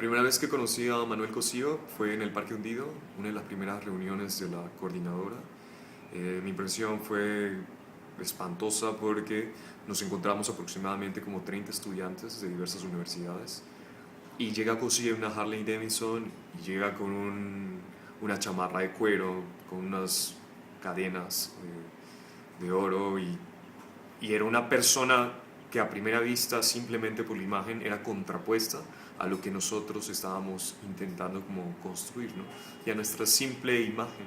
primera vez que conocí a Manuel Cosío fue en el Parque Hundido, una de las primeras reuniones de la coordinadora. Mi impresión fue espantosa porque nos encontramos aproximadamente como 30 estudiantes de diversas universidades y llega Cosío en una Harley Davidson y llega con una chamarra de cuero, con unas cadenas de oro y era una persona que a primera vista, simplemente por la imagen, era contrapuesta a lo que nosotros estábamos intentando como construir, ¿no? Y a nuestra simple imagen.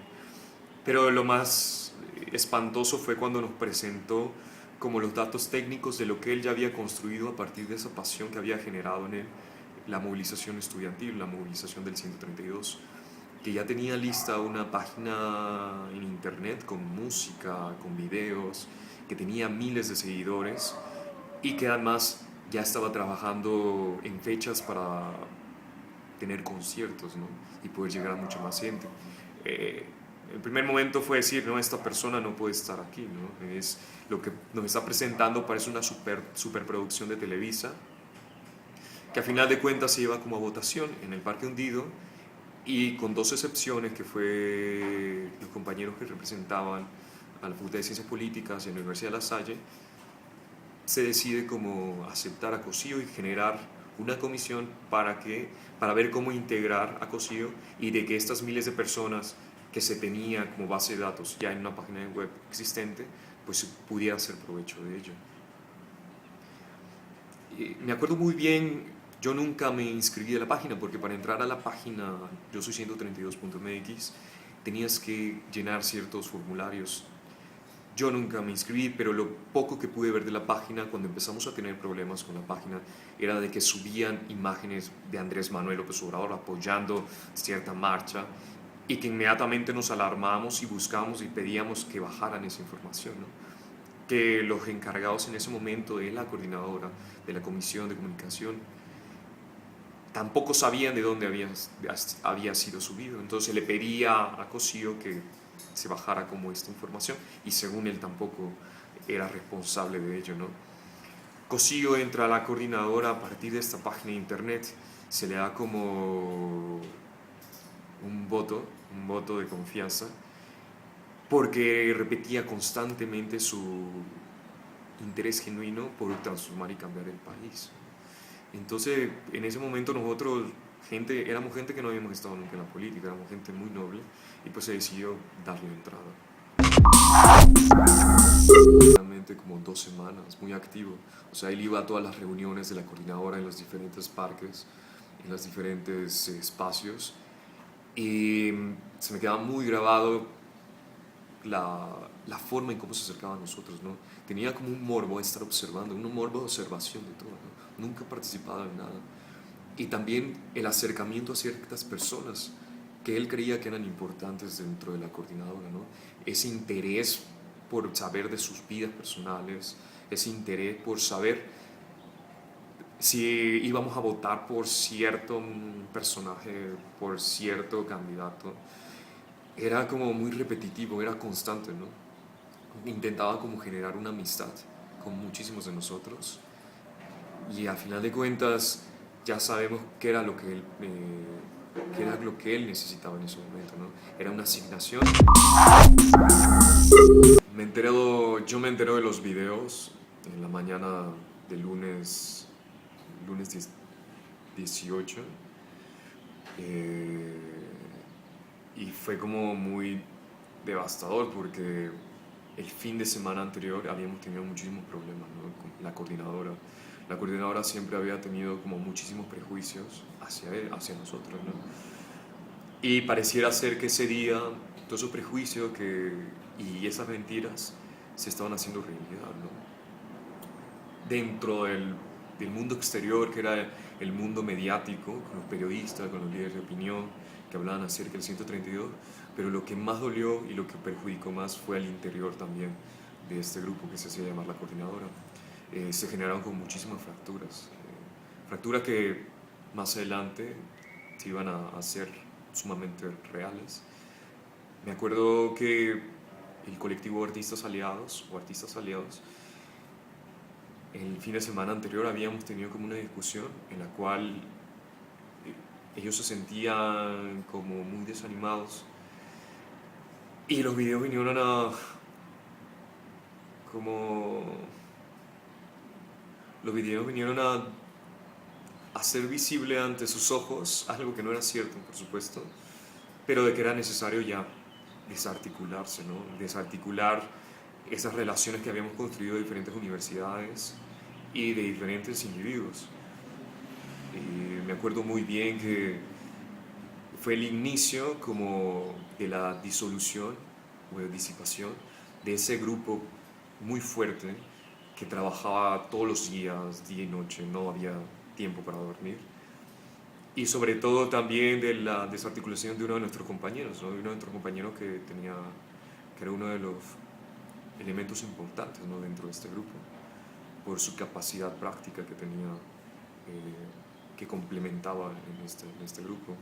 Pero lo más espantoso fue cuando nos presentó como los datos técnicos de lo que él ya había construido a partir de esa pasión que había generado en él, la movilización estudiantil, la movilización del 132, que ya tenía lista una página en internet con música, con videos, que tenía miles de seguidores y que además ya estaba trabajando en fechas para tener conciertos, ¿no? Y poder llegar a mucha más gente. El primer momento fue decir, no, esta persona no puede estar aquí, ¿no? Es lo que nos está presentando parece una superproducción de Televisa, que a final de cuentas se lleva como a votación en el Parque Hundido y con dos excepciones, que fue los compañeros que representaban a la Facultad de Ciencias Políticas y a la Universidad de La Salle, se decide como aceptar a Cosío y generar una comisión para ver cómo integrar a Cosío y de que estas miles de personas que se tenía como base de datos ya en una página web existente, pues se pudiera hacer provecho de ello. Y me acuerdo muy bien, yo nunca me inscribí a la página porque para entrar a la página yo soy 132.mx tenías que llenar ciertos formularios. Yo nunca me inscribí, pero lo poco que pude ver de la página cuando empezamos a tener problemas con la página era de que subían imágenes de Andrés Manuel López Obrador apoyando cierta marcha y que inmediatamente nos alarmamos y buscamos y pedíamos que bajaran esa información, ¿no? Que los encargados en ese momento de la coordinadora, de la Comisión de Comunicación, tampoco sabían de dónde había sido subido. Entonces le pedía a Cosío que se bajara como esta información y según él tampoco era responsable de ello, ¿no? Cosío entra a la coordinadora a partir de esta página de internet, se le da como un voto de confianza, porque repetía constantemente su interés genuino por transformar y cambiar el país. Entonces, en ese momento nosotros, éramos gente que no habíamos estado nunca en la política, éramos gente muy noble y pues se decidió darle entrada. Realmente como 2 semanas, muy activo. O sea, él iba a todas las reuniones de la coordinadora en los diferentes parques, en los diferentes espacios y se me quedaba muy grabado la forma en cómo se acercaba a nosotros, ¿no? Tenía como un morbo de estar observando, un morbo de observación de todo, ¿no? Nunca participaba en nada. Y también el acercamiento a ciertas personas que él creía que eran importantes dentro de la coordinadora, ¿no? Ese interés por saber de sus vidas personales, ese interés por saber si íbamos a votar por cierto personaje, por cierto candidato. Era como muy repetitivo, era constante, ¿no? Intentaba como generar una amistad con muchísimos de nosotros y a final de cuentas ya sabemos qué era lo que qué era lo que él necesitaba en ese momento, ¿no? Era una asignación. Yo me entero de los videos en la mañana del lunes 18, y fue como muy devastador porque el fin de semana anterior habíamos tenido muchísimos problemas, ¿no? Con la coordinadora. La coordinadora siempre había tenido como muchísimos prejuicios hacia nosotros, ¿no? Y pareciera ser que ese día todos esos prejuicios y esas mentiras se estaban haciendo realidad, ¿no? Dentro del mundo exterior, que era el mundo mediático, con los periodistas, con los líderes de opinión que hablaban acerca del 132, pero lo que más dolió y lo que perjudicó más fue al interior también de este grupo que se hacía llamar la coordinadora. Se generaron con muchísimas fracturas, fracturas que más adelante se iban a hacer sumamente reales. Me acuerdo que el colectivo Artistas Aliados el fin de semana anterior habíamos tenido como una discusión en la cual ellos se sentían como muy desanimados y los videos vinieron a como los videos vinieron a hacer visible ante sus ojos algo que no era cierto, por supuesto, pero de que era necesario ya desarticularse, ¿no? Desarticular esas relaciones que habíamos construido de diferentes universidades y de diferentes individuos. Y me acuerdo muy bien que fue el inicio como de la disolución o de disipación de ese grupo muy fuerte que trabajaba todos los días, día y noche, no había tiempo para dormir. Y sobre todo también de la desarticulación de uno de nuestros compañeros, ¿no? De uno de nuestros compañeros que era uno de los elementos importantes, ¿no? Dentro de este grupo, por su capacidad práctica que tenía, que complementaba en este grupo.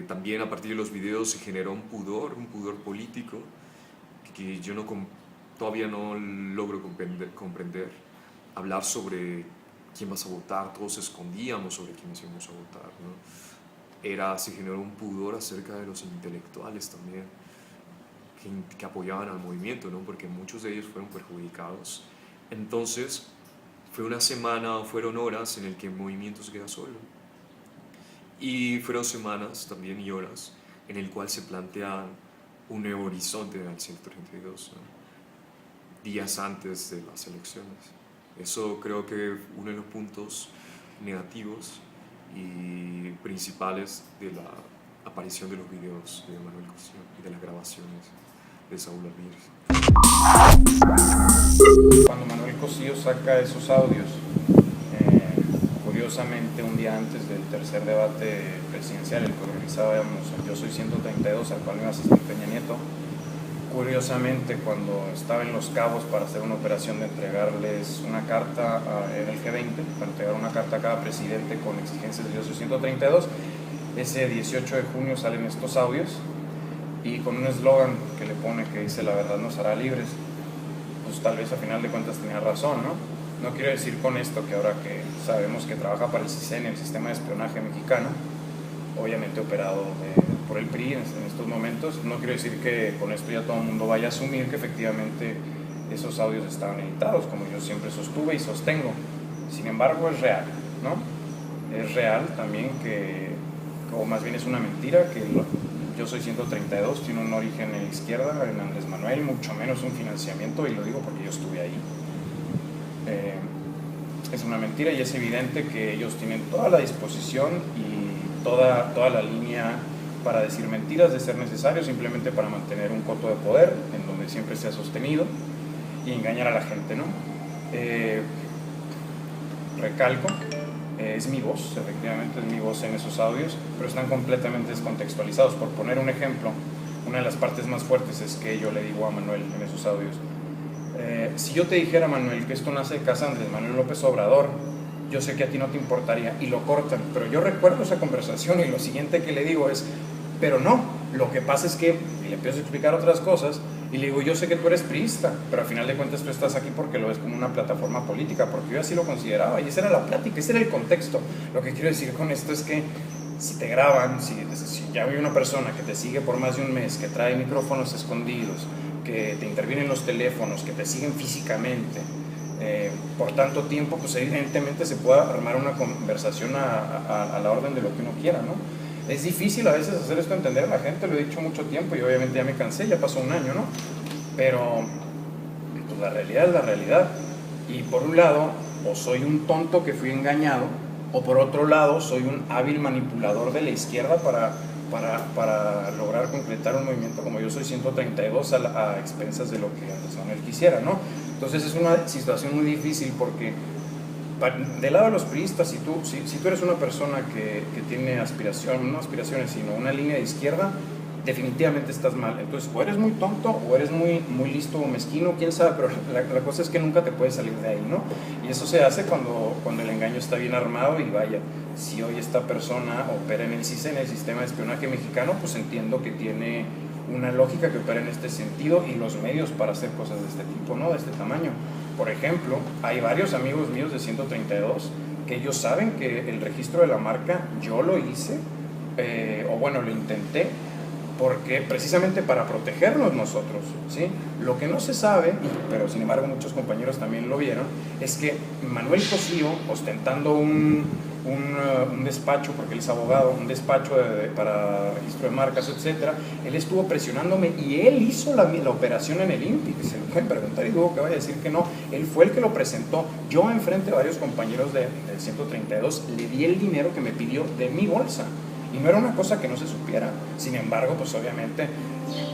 También a partir de los videos se generó un pudor político que yo todavía no logro comprender. Hablar sobre quién vas a votar, todos escondíamos sobre quiénes íbamos a votar, ¿no? Se generó un pudor acerca de los intelectuales también, que apoyaban al movimiento, ¿no? Porque muchos de ellos fueron perjudicados. Entonces, fueron horas en el que el movimiento se queda solo. Y fueron semanas también y horas en el cual se plantea un nuevo horizonte al 132, ¿no? Días antes de las elecciones. Eso creo que uno de los puntos negativos y principales de la aparición de los videos de Manuel Cosío y de las grabaciones de Saúl Ramírez. Cuando Manuel Cosío saca esos audios, curiosamente un día antes del tercer debate presidencial, el que organizábamos Yo Soy 132, al cual me iba a asistir Peña Nieto, curiosamente cuando estaba en Los Cabos para hacer una operación de entregarles una carta en el G20, para entregar una carta a cada presidente con exigencias de Yo Soy 132, ese 18 de junio salen estos audios y con un eslogan que le pone que dice "La verdad nos hará libres", pues tal vez a final de cuentas tenía razón, ¿no? No quiero decir con esto que ahora que sabemos que trabaja para el CISEN, el Sistema de Espionaje Mexicano, obviamente operado por el PRI en estos momentos, no quiero decir que con esto ya todo el mundo vaya a asumir que efectivamente esos audios estaban editados, como yo siempre sostuve y sostengo. Sin embargo, es real, ¿no? Es real también o más bien es una mentira, que Yo Soy 132 tiene un origen en la izquierda, en Andrés Manuel, mucho menos un financiamiento, y lo digo porque yo estuve ahí. Es una mentira y es evidente que ellos tienen toda la disposición y toda la línea para decir mentiras de ser necesario, simplemente para mantener un coto de poder en donde siempre se ha sostenido y engañar a la gente, ¿no? Recalco, es mi voz, efectivamente es mi voz en esos audios, pero están completamente descontextualizados. Por poner un ejemplo, una de las partes más fuertes es que yo le digo a Manuel en esos audios: si yo te dijera, Manuel, que esto nace de casa de Andrés Manuel López Obrador, yo sé que a ti no te importaría, y lo cortan, pero yo recuerdo esa conversación y lo siguiente que le digo es: pero no, lo que pasa es que, y le empiezo a explicar otras cosas, y le digo: yo sé que tú eres priista, pero al final de cuentas tú estás aquí porque lo ves como una plataforma política, porque yo así lo consideraba, y esa era la plática, ese era el contexto. Lo que quiero decir con esto es que si te graban, si ya hay una persona que te sigue por más de un mes, que trae micrófonos escondidos, que te intervienen los teléfonos, que te siguen físicamente por tanto tiempo, pues evidentemente se puede armar una conversación a la orden de lo que uno quiera, ¿no? Es difícil a veces hacer esto entender a la gente, lo he dicho mucho tiempo y obviamente ya me cansé, ya pasó un año, ¿no? Pero pues la realidad es la realidad, y por un lado o soy un tonto que fui engañado, o por otro lado soy un hábil manipulador de la izquierda para lograr concretar un movimiento como Yo Soy 132 a expensas de lo que Andrés Manuel quisiera, ¿no? Entonces es una situación muy difícil porque del lado de los priistas, si tú eres una persona que tiene no aspiraciones, sino una línea de izquierda, definitivamente estás mal. Entonces, o eres muy tonto, o eres muy listo o mezquino, quién sabe, pero la cosa es que nunca te puedes salir de ahí, ¿no? Y eso se hace cuando el engaño está bien armado. Y vaya, si hoy esta persona opera en el CISEN, el Sistema de Espionaje Mexicano, pues entiendo que tiene una lógica que opera en este sentido y los medios para hacer cosas de este tipo, ¿no? De este tamaño. Por ejemplo, hay varios amigos míos de 132 que ellos saben que el registro de la marca yo lo hice o bueno, lo intenté, porque precisamente para protegernos nosotros, ¿sí? Lo que no se sabe, pero sin embargo muchos compañeros también lo vieron, es que Manuel Cosío, ostentando un despacho, porque él es abogado, un despacho para registro de marcas, etcétera, él estuvo presionándome y él hizo la operación en el INPI, que se lo pueden preguntar y luego que vaya a decir que no, él fue el que lo presentó. Yo enfrente de varios compañeros del 132 le di el dinero que me pidió de mi bolsa. Y no era una cosa que no se supiera. Sin embargo, pues obviamente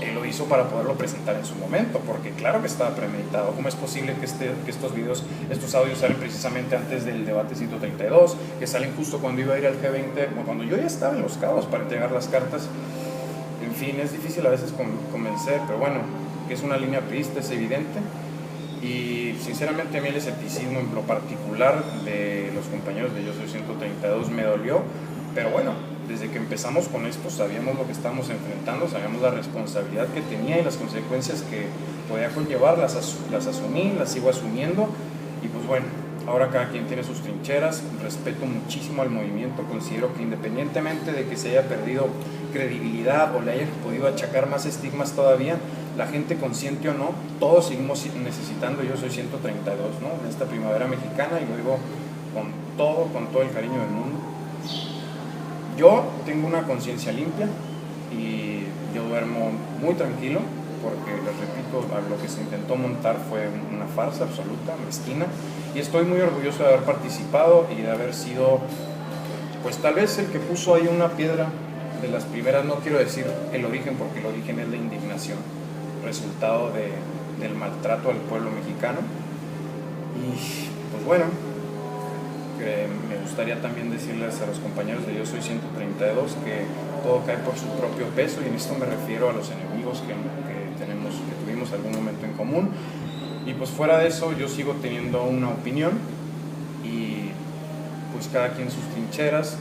él lo hizo para poderlo presentar en su momento, porque claro que estaba premeditado. ¿Cómo es posible que estos videos, estos audios salen precisamente antes del debate 132, que salen justo cuando iba a ir al G20, o cuando yo ya estaba en Los Cabos para entregar las cartas? En fin, es difícil a veces convencer, pero bueno, que es una línea priista, es evidente. Y sinceramente a mí el escepticismo en lo particular de los compañeros de Yo Soy 132 me dolió, pero bueno, desde que empezamos con esto sabíamos lo que estábamos enfrentando, sabíamos la responsabilidad que tenía y las consecuencias que podía conllevar, las asumí, las sigo asumiendo y pues bueno, ahora cada quien tiene sus trincheras, respeto muchísimo al movimiento, considero que independientemente de que se haya perdido credibilidad o le haya podido achacar más estigmas todavía, la gente consciente o no, todos seguimos necesitando Yo Soy 132, ¿no? En esta primavera mexicana, y lo digo con todo el cariño del mundo. Yo tengo una conciencia limpia y yo duermo muy tranquilo porque, les repito, lo que se intentó montar fue una farsa absoluta, mezquina, y estoy muy orgulloso de haber participado y de haber sido, pues tal vez el que puso ahí una piedra de las primeras, no quiero decir el origen porque el origen es la indignación, resultado del maltrato al pueblo mexicano. Y pues bueno, me gustaría también decirles a los compañeros de Yo Soy 132 que todo cae por su propio peso, y en esto me refiero a los enemigos que tuvimos algún momento en común, y pues fuera de eso yo sigo teniendo una opinión y pues cada quien sus trincheras,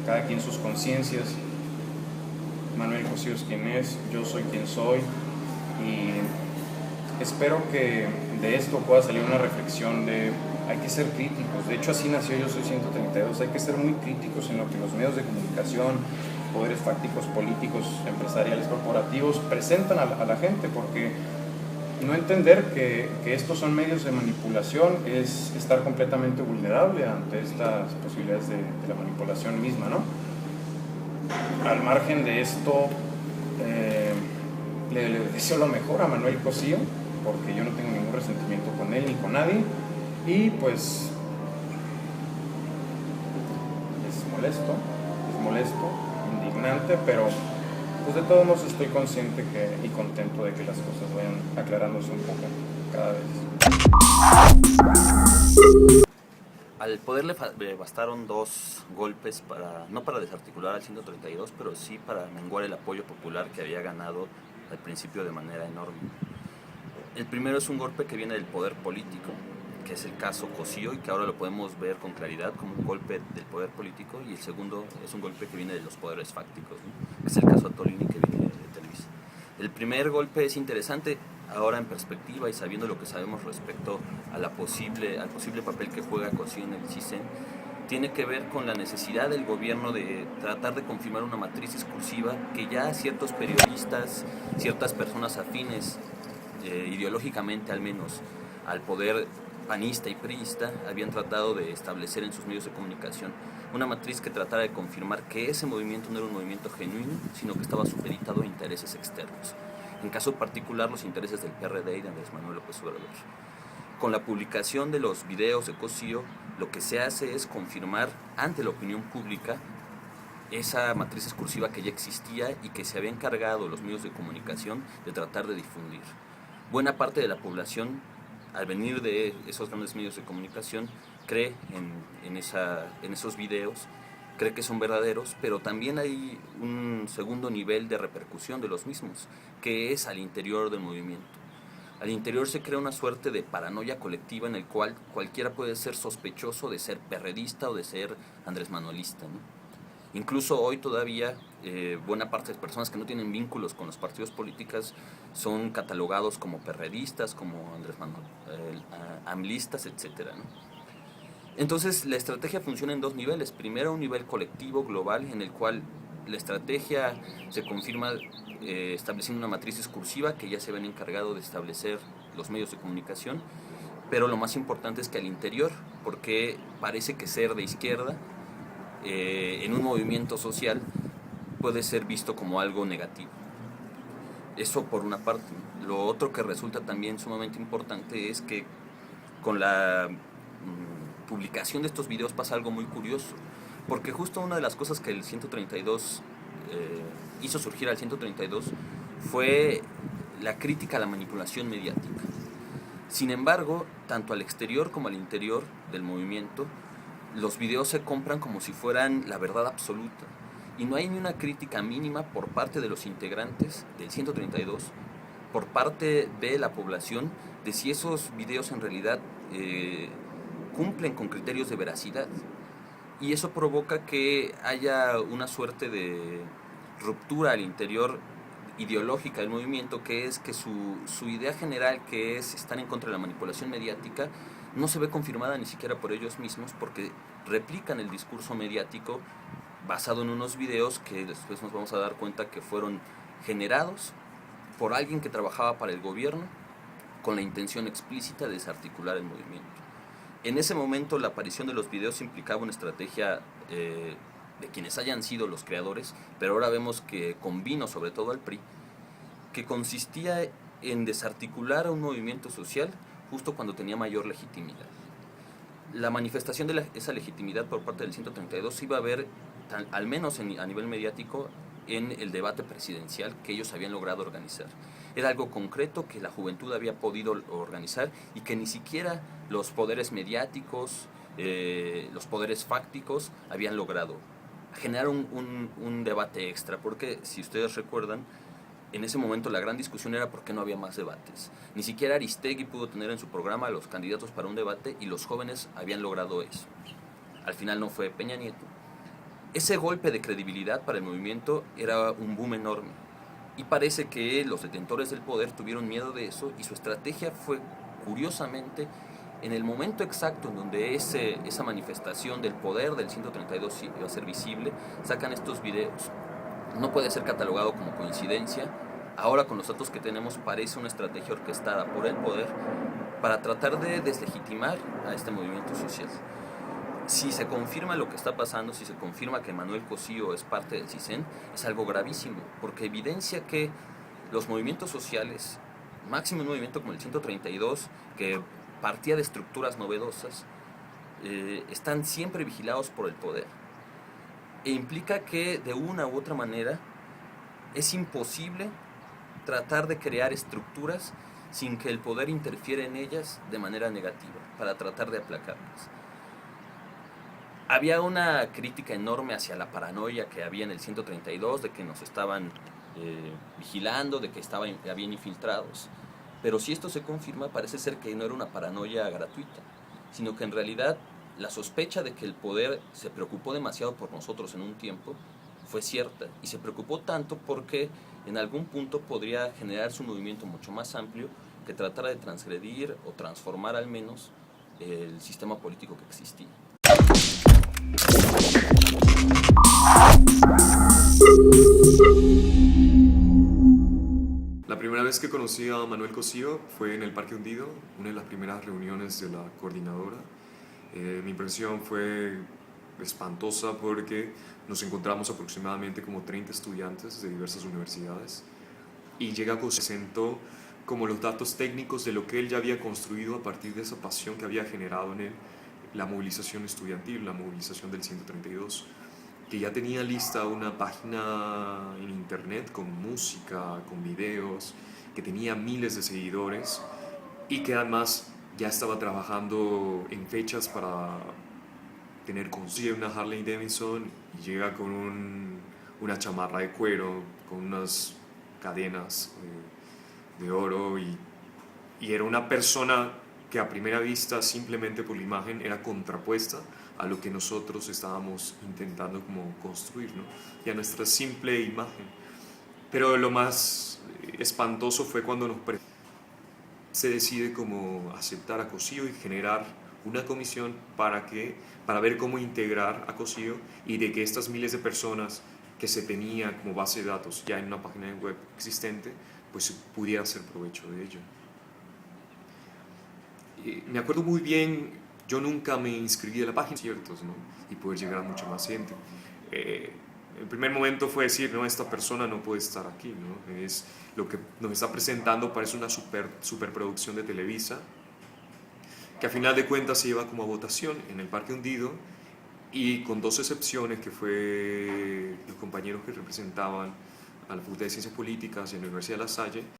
cada quien sus conciencias. Manuel Cosío es quien es, yo soy quien soy, y espero que de esto pueda salir una reflexión de hay que ser críticos. De hecho, así nació Yo Soy 132. Hay que ser muy críticos en lo que los medios de comunicación, poderes fácticos, políticos, empresariales, corporativos presentan a la gente, porque no entender que estos son medios de manipulación es estar completamente vulnerable ante estas posibilidades de la manipulación misma, ¿no? Al margen de esto, le deseo lo mejor a Manuel Cosío, porque yo no tengo ningún resentimiento con él ni con nadie. Y pues es molesto, indignante, pero pues de todos modos estoy consciente y contento de que las cosas vayan aclarándose un poco cada vez. Al poder le bastaron 2 golpes no para desarticular al 132, pero sí para menguar el apoyo popular que había ganado al principio de manera enorme. El primero es un golpe que viene del poder político, que es el caso Cosío, y que ahora lo podemos ver con claridad como un golpe del poder político, y el segundo es un golpe que viene de los poderes fácticos, ¿no? Que es el caso Atolini, que viene de Televisa. El primer golpe es interesante ahora en perspectiva y sabiendo lo que sabemos respecto al posible papel que juega Cosío en el CISEN. Tiene que ver con la necesidad del gobierno de tratar de confirmar una matriz discursiva que ya ciertos periodistas, ciertas personas afines, ideológicamente al menos, al poder panista y priista, habían tratado de establecer en sus medios de comunicación una matriz que tratara de confirmar que ese movimiento no era un movimiento genuino, sino que estaba supeditado a intereses externos. En caso particular, los intereses del PRD y de Andrés Manuel López Obrador. Con la publicación de los videos de Cosío, lo que se hace es confirmar ante la opinión pública esa matriz discursiva que ya existía y que se había encargado los medios de comunicación de tratar de difundir. Buena parte de la población, al venir de esos grandes medios de comunicación, cree en esos videos, cree que son verdaderos, pero también hay un segundo nivel de repercusión de los mismos, que es al interior del movimiento. Al interior se crea una suerte de paranoia colectiva en el cual cualquiera puede ser sospechoso de ser perredista o de ser Andrés Manuelista, ¿no? Incluso hoy todavía buena parte de personas que no tienen vínculos con los partidos políticos son catalogados como perredistas, como Andrés Manuel, amlistas, etcétera, ¿no? Entonces la estrategia funciona en 2 niveles. Primero, un nivel colectivo, global, en el cual La estrategia se confirma estableciendo una matriz discursiva que ya se habían encargado de establecer los medios de comunicación, pero lo más importante es que al interior, porque parece que ser de izquierda en un movimiento social puede ser visto como algo negativo. Eso por una parte. Lo otro que resulta también sumamente importante es que con la publicación de estos videos pasa algo muy curioso, porque justo una de las cosas que el 132 hizo surgir al 132 fue la crítica a la manipulación mediática. Sin embargo, tanto al exterior como al interior del movimiento, los videos se compran como si fueran la verdad absoluta. Y no hay ni una crítica mínima por parte de los integrantes del 132, por parte de la población, de si esos videos en realidad cumplen con criterios de veracidad. Y eso provoca que haya una suerte de ruptura al interior ideológica del movimiento, que es que su idea general, que es estar en contra de la manipulación mediática, no se ve confirmada ni siquiera por ellos mismos, porque replican el discurso mediático basado en unos videos que después nos vamos a dar cuenta que fueron generados por alguien que trabajaba para el gobierno con la intención explícita de desarticular el movimiento. En ese momento la aparición de los videos implicaba una estrategia de quienes hayan sido los creadores, pero ahora vemos que convino sobre todo al PRI, que consistía en desarticular a un movimiento social justo cuando tenía mayor legitimidad. La manifestación de esa legitimidad por parte del 132 iba a ver, al menos a nivel mediático, en el debate presidencial que ellos habían logrado organizar. Era algo concreto que la juventud había podido organizar y que ni siquiera los poderes mediáticos, los poderes fácticos habían logrado generar un debate extra, porque si ustedes recuerdan, en ese momento la gran discusión era por qué no había más debates. Ni siquiera Aristegui pudo tener en su programa a los candidatos para un debate y los jóvenes habían logrado eso. Al final no fue Peña Nieto. Ese golpe de credibilidad para el movimiento era un boom enorme y parece que los detentores del poder tuvieron miedo de eso y su estrategia fue, curiosamente, en el momento exacto en donde esa manifestación del poder del 132 iba a ser visible, sacan estos videos. No puede ser catalogado como coincidencia. Ahora con los datos que tenemos parece una estrategia orquestada por el poder para tratar de deslegitimar a este movimiento social. Si se confirma lo que está pasando, si se confirma que Manuel Cosío es parte del CISEN, es algo gravísimo, porque evidencia que los movimientos sociales, máximo un movimiento como el 132, que partía de estructuras novedosas, están siempre vigilados por el poder. E implica que de una u otra manera es imposible tratar de crear estructuras sin que el poder interfiera en ellas de manera negativa, para tratar de aplacarlas. Había una crítica enorme hacia la paranoia que había en el 132, de que nos estaban vigilando, de que habían infiltrados. Pero si esto se confirma, parece ser que no era una paranoia gratuita, sino que en realidad la sospecha de que el poder se preocupó demasiado por nosotros en un tiempo fue cierta, y se preocupó tanto porque en algún punto podría generarse un movimiento mucho más amplio que tratara de transgredir o transformar al menos el sistema político que existía. La primera vez que conocí a Manuel Cosío fue en el Parque Hundido, una de las primeras reuniones de la coordinadora. Mi impresión fue espantosa porque nos encontramos aproximadamente como 30 estudiantes de diversas universidades y llega Cosío, presentó como los datos técnicos de lo que él ya había construido a partir de esa pasión que había generado en él la movilización estudiantil, la movilización del 132, que ya tenía lista una página en internet con música, con videos, que tenía miles de seguidores y que además ya estaba trabajando en fechas para consigue una Harley Davidson y llega con una chamarra de cuero, con unas cadenas de oro y era una persona que a primera vista, simplemente por la imagen, era contrapuesta a lo que nosotros estábamos intentando como construir, ¿no? Y a nuestra simple imagen. Pero lo más espantoso fue cuando se decide como aceptar a Cosío y generar una comisión para ver cómo integrar a Cosío y de que estas miles de personas que se tenía como base de datos ya en una página web existente, pues se pudiera hacer provecho de ello. Y me acuerdo muy bien, yo nunca me inscribí a la página, ciertos, ¿no? Y poder llegar a mucha más gente. El primer momento fue decir, no, esta persona no puede estar aquí, ¿no? Es lo que nos está presentando, parece una superproducción de Televisa, que a final de cuentas se lleva como a votación en el Parque Hundido, y con dos excepciones, que fue los compañeros que representaban a la Facultad de Ciencias Políticas y a la Universidad de La Salle,